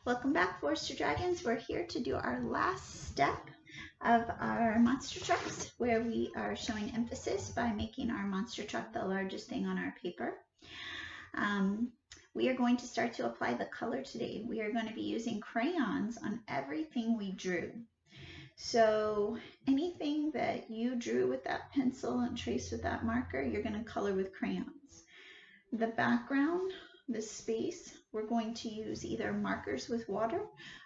Welcome back, Forester Dragons. We're here to do our last step of our monster trucks, where we are showing emphasis by making our monster truck the largest thing on our paper. We are going to start to apply the color today. We are going to be using crayons on everything we drew. So anything that you drew with that pencil and traced with that marker, you're going to color with crayons. The background, the space, we're going to use either markers with water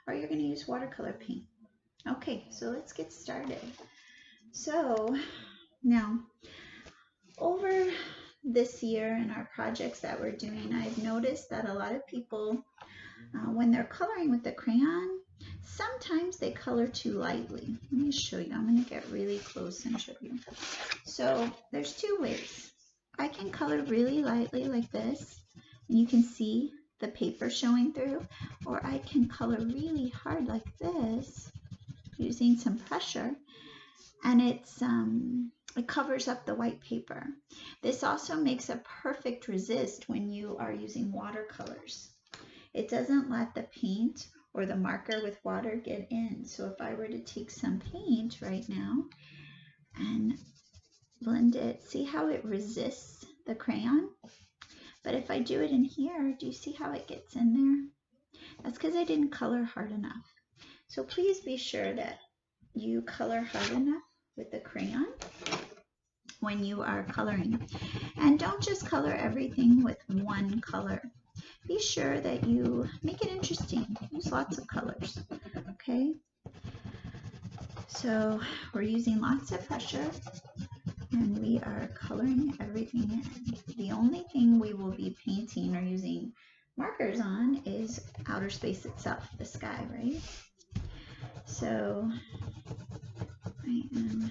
or you're going to use watercolor paint. Okay, so let's get started. So now, over this year in our projects that we're doing, I've noticed that a lot of people, when they're coloring with the crayon, sometimes they color too lightly. Let me show you. I'm going to get really close and show you. So there's two ways. I can color really lightly like this, and you can see the paper showing through, or I can color really hard like this using some pressure, and it covers up the white paper. This also makes a perfect resist when you are using watercolors. It doesn't let the paint or the marker with water get in. So if I were to take some paint right now and blend it, see how it resists the crayon? But if I do it in here, do you see how it gets in there? That's because I didn't color hard enough. So please be sure that you color hard enough with the crayon when you are coloring. And don't just color everything with one color. Be sure that you make it interesting. Use lots of colors, okay? So we're using lots of pressure, and we are coloring everything in. The only thing we will be painting or using markers on is outer space itself, the sky, right? So I am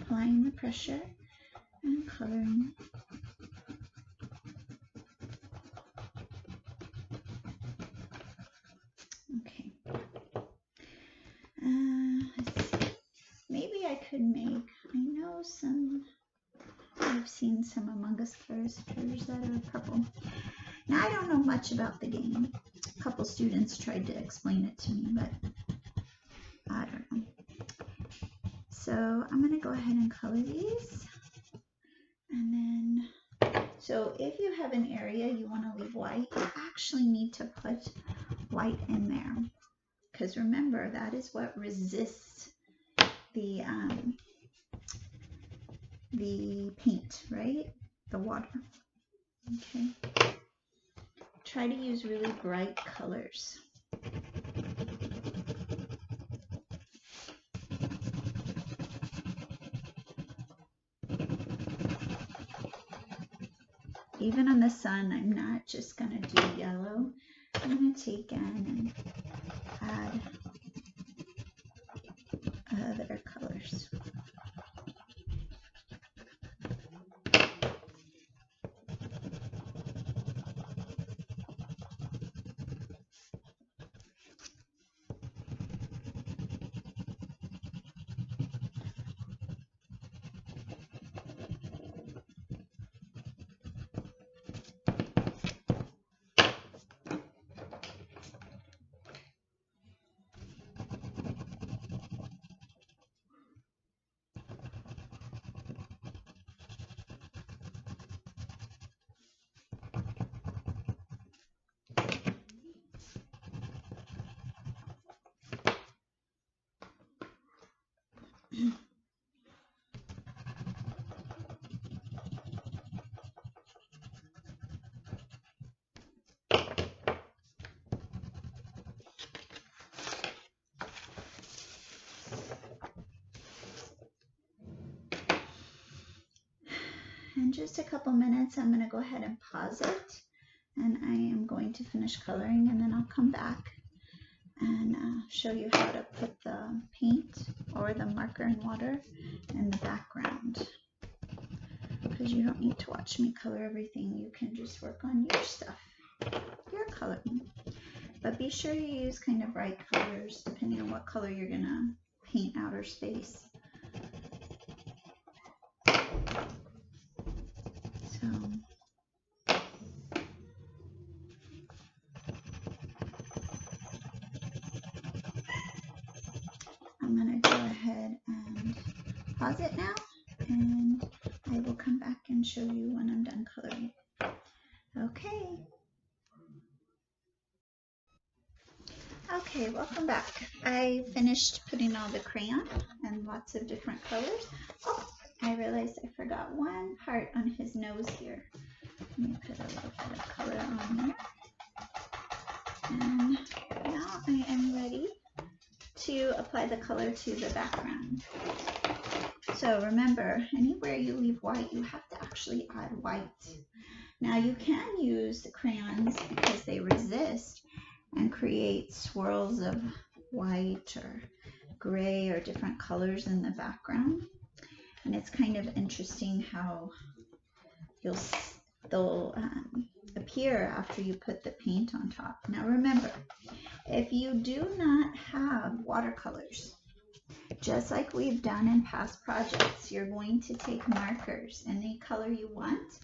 applying the pressure and coloring. Okay. Let's see. Maybe I could make, I know I've seen some Among Us characters that are purple. Now, I don't know much about the game. A couple students tried to explain it to me, but I don't know. So I'm going to go ahead and color these. And then, so if you have an area you want to leave white, you actually need to put white in there. Because remember, that is what resists the paint, right? The water. Okay. Try to use really bright colors. Even on the sun, I'm not just going to do yellow. I'm going to take in and add other colors. In just a couple minutes, I'm going to go ahead and pause it, and I am going to finish coloring, and then I'll come back and show you how to put the paint or the marker and water in the background, because you don't need to watch me color everything. You can just work on your stuff, your coloring. But be sure you use kind of bright colors depending on what color you're going to paint outer space. So I'm going to go ahead and pause it now, and I will come back and show you when I'm done coloring. Okay. Okay, welcome back. I finished putting all the crayon and lots of different colors. Oh, I realized I forgot one part on his nose here. Let me put a little bit of color on there. And now I am ready to apply the color to the background. So remember, anywhere you leave white, you have to actually add white. Now you can use the crayons because they resist and create swirls of white or gray or different colors in the background. And it's kind of interesting how they'll appear after you put the paint on top. Now remember, if you do not have watercolors, just like we've done in past projects, you're going to take markers, any color you want.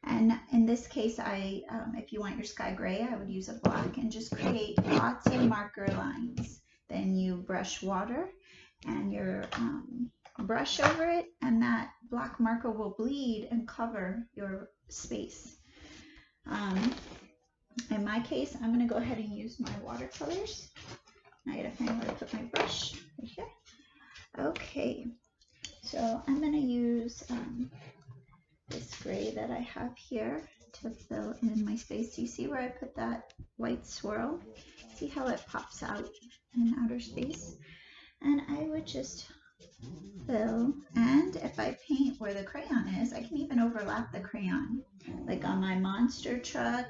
And in this case, if you want your sky gray, I would use a black and just create lots of marker lines. Then you brush water and your brush over it, and that black marker will bleed and cover your space. In my case, I'm going to go ahead and use my watercolors. I gotta find where to put my brush right here. Okay, so I'm going to use this gray that I have here to fill in my space. You see where I put that white swirl? See how it pops out in outer space? And I would just fill, and if I paint where the crayon is, I can even overlap the crayon, like on my monster truck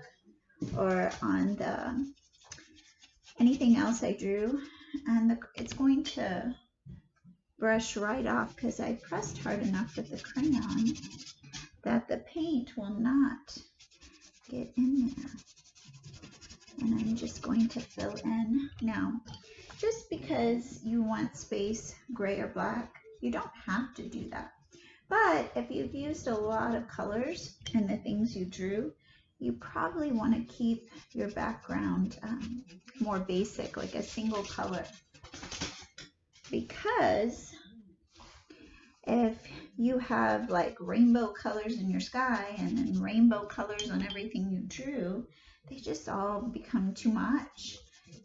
or on the anything else I drew, and it's going to brush right off because I pressed hard enough with the crayon that the paint will not get in there. And I'm just going to fill in. Now, just because you want space gray or black, you don't have to do that. But if you've used a lot of colors in the things you drew, you probably want to keep your background more basic, like a single color. Because if you have like rainbow colors in your sky and then rainbow colors on everything you drew, they just all become too much.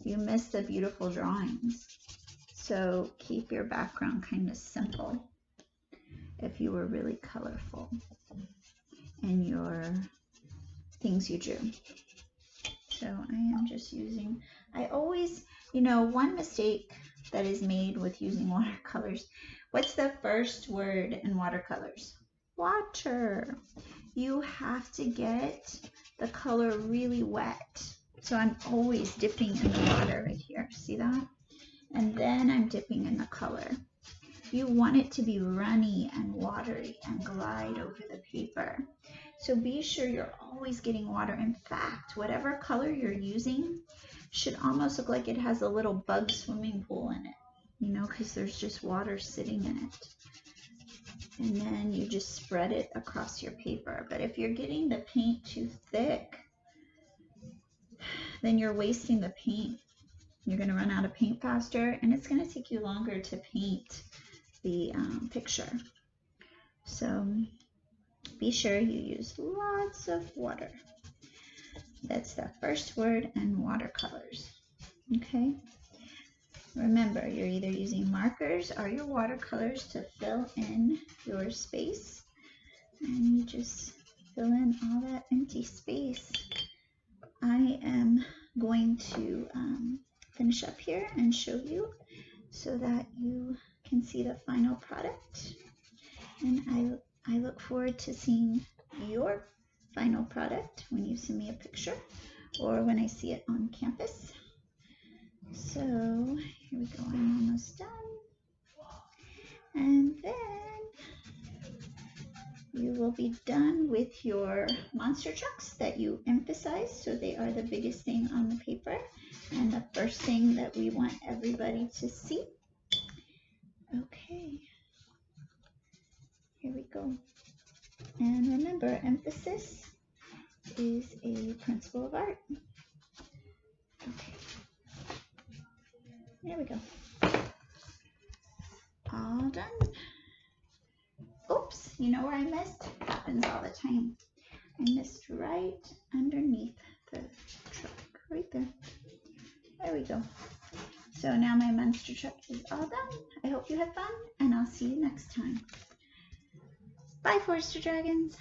You miss the beautiful drawings. So keep your background kind of simple if you were really colorful in your things you drew. So I am just using, I always, one mistake that is made with using watercolors. What's the first word in watercolors? Water. You have to get the color really wet. So I'm always dipping in the water right here. See that? And then I'm dipping in the color. You want it to be runny and watery and glide over the paper. So be sure you're always getting water. In fact, whatever color you're using should almost look like it has a little bug swimming pool in it. Because there's just water sitting in it. And then you just spread it across your paper. But if you're getting the paint too thick, then you're wasting the paint. You're going to run out of paint faster, and it's going to take you longer to paint the picture. So be sure you use lots of water. That's the first word in watercolors. Okay? Remember, you're either using markers or your watercolors to fill in your space. And you just fill in all that empty space. I am going to finish up here and show you so that you can see the final product. And I look forward to seeing your final product when you send me a picture or when I see it on campus. So here we go, I'm almost done. And then you will be done with your monster trucks that you emphasize, so they are the biggest thing on the paper and the first thing that we want everybody to see. Okay, here we go. And remember, emphasis is a principle of art. Okay. There we go. All done. Oops, you know where I missed? Happens all the time. I missed right underneath the truck, right there. There we go. So now my monster truck is all done. I hope you had fun, and I'll see you next time. Bye, Forester Dragons.